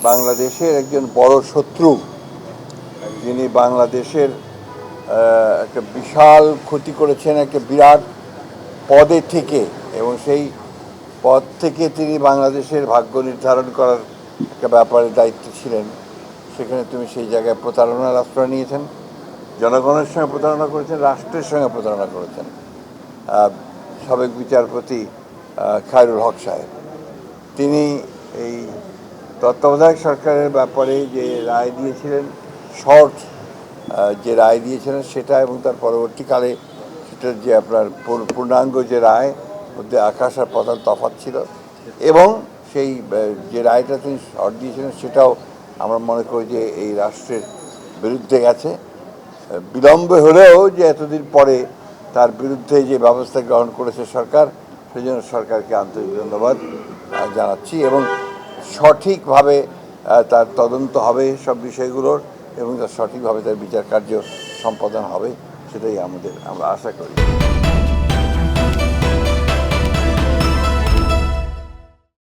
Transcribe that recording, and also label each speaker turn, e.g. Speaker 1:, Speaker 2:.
Speaker 1: বাংলাদেশের একজন বড় শত্রু, যিনি বাংলাদেশের একটা বিশাল ক্ষতি করেছেন একটা বিরাট পদে থেকে, এবং সেই পদ থেকে তিনি বাংলাদেশের ভাগ্য নির্ধারণ করার একটা ব্যাপারে দায়িত্ব ছিলেন। সেখানে তুমি সেই জায়গায় প্রতারণার আশ্রয় নিয়েছেন, জনগণের সঙ্গে প্রতারণা করেছেন, রাষ্ট্রের সঙ্গে প্রতারণা করেছেন। সাবেক বিচারপতি খায়রুল হক সাহেব, তিনি এই তত্ত্বাবধায়ক সরকারের ব্যাপারে যে রায় দিয়েছিলেন, শর্ট যে রায় দিয়েছিলেন সেটা এবং তার পরবর্তীকালে সেটার যে আপনার পূর্ণাঙ্গ যে রায়, মধ্যে আকাশ আর পাতাল তফাৎ ছিল। এবং সেই যে রায়টা তিনি শর্ট দিয়েছিলেন সেটাও আমরা মনে করি যে এই রাষ্ট্রের বিরুদ্ধে গেছে। বিলম্বে হলেও যে এতদিন পরে তার বিরুদ্ধে যে ব্যবস্থা গ্রহণ করেছে সরকার, সেই জন্য সরকারকে আন্তরিক ধন্যবাদ জানাচ্ছি। এবং সঠিকভাবে তার তদন্ত হবে সব বিষয়গুলোর, এবং তার সঠিকভাবে তার বিচার কার্য সম্পাদন হবে, সেটাই আমরা আশা করি।